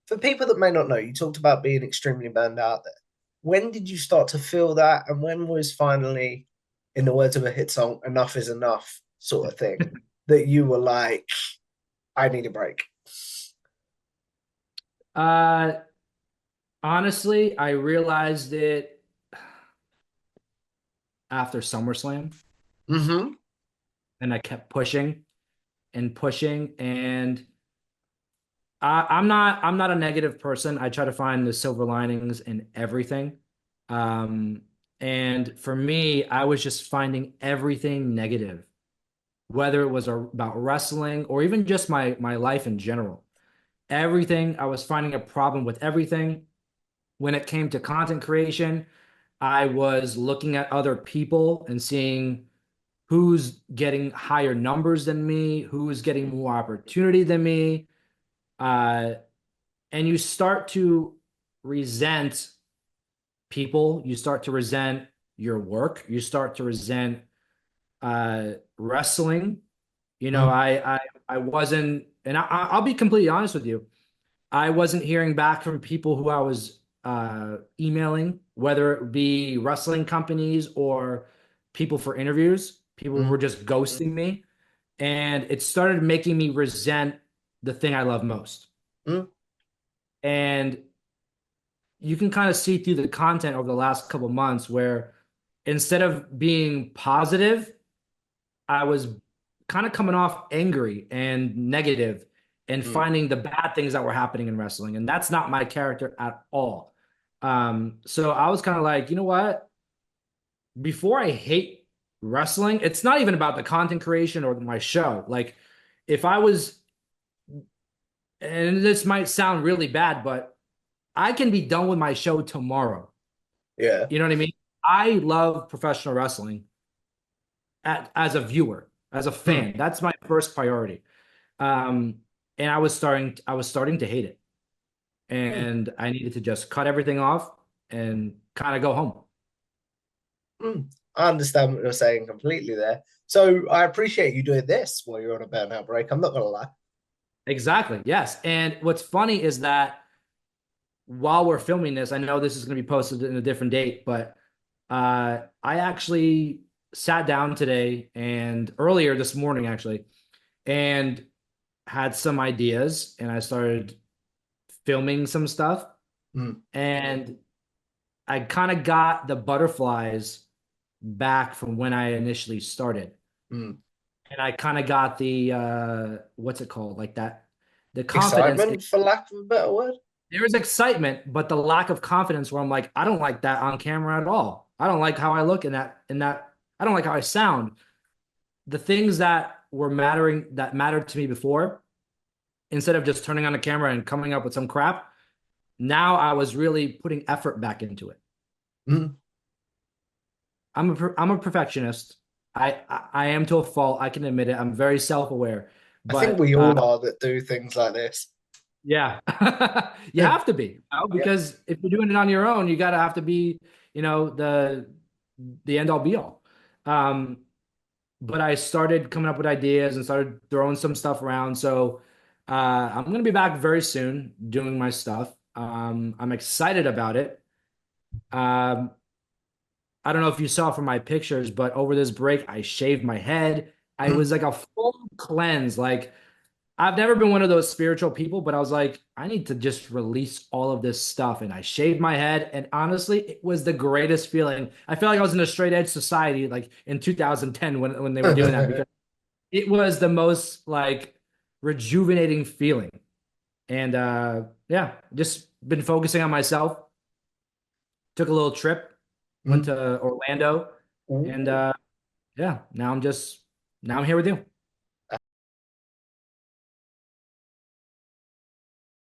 For people that may not know, you talked about being extremely burned out there. When did you start to feel that? And when was finally, in the words of a hit song, enough is enough sort of thing, that you were like, I need a break? Uh, Honestly, I realized it after SummerSlam, Mm-hmm. and I kept pushing and pushing. And I'm not a negative person. I try to find the silver linings in everything. Um, and for me, I was just finding everything negative, whether it was about wrestling or even just my life in general. Everything, I was finding a problem with everything. When it came to content creation, I was looking at other people and seeing who's getting higher numbers than me, who's getting more opportunity than me. Uh, and you start to resent people, you start to resent your work, you start to resent wrestling. You know, Mm. I wasn't, and I'll be completely honest with you. I wasn't hearing back from people who I was emailing, whether it be wrestling companies or people for interviews. People were Mm. just ghosting me, and it started making me resent the thing I love most. Mm. And you can kind of see through the content over the last couple months where instead of being positive, I was kind of coming off angry and negative and Mm. finding the bad things that were happening in wrestling. And that's not my character at all. So I was kind of like, you know what? Before I hate wrestling, it's not even about the content creation or my show. Like, if I was, and this might sound really bad, but I can be done with my show tomorrow. Yeah. You know what I mean? I love professional wrestling as a viewer, as a Mm. fan. That's my first priority. Um, and I was starting to hate it, Mm. and I needed to just cut everything off and kind of go home. Mm. I understand what you're saying completely there. So I appreciate you doing this while you're on a burnout break. I'm not gonna lie. Exactly. Yes. And what's funny is that while we're filming this, I know this is going to be posted in a different date, but I actually sat down today and earlier this morning, actually, and had some ideas, and I started filming some stuff, Mm. and I kind of got the butterflies back from when I initially started. Mm. And I kind of got the what's it called? Like that, the confidence. Excitement, for lack of a better word. There is excitement, but the lack of confidence where I'm like, I don't like that on camera at all. I don't like how I look in that I don't like how I sound. The things that mattered to me before, instead of just turning on the camera and coming up with some crap, now I was really putting effort back into it. Mm. I'm a perfectionist. I am to a fault. I can admit it. I'm very self-aware. I think But we all are that do things like this. yeah, you Yeah. have to be, Yeah. because if you're doing it on your own, you gotta have to be, the end all be all. Um, but I started coming up with ideas and started throwing some stuff around. So I'm gonna be back very soon doing my stuff. I'm excited about it. Um, I don't know if you saw from my pictures, but over this break, I shaved my head. I Mm. was like a full cleanse. Like, I've never been one of those spiritual people, but I was like, I need to just release all of this stuff. And I shaved my head. And honestly, it was the greatest feeling. I feel like I was in a straight edge society, like in 2010 when they were doing that, because it was the most like rejuvenating feeling. And yeah, just been focusing on myself. Took a little trip, went Mm. to Orlando, and Ooh. yeah, now I'm here with you.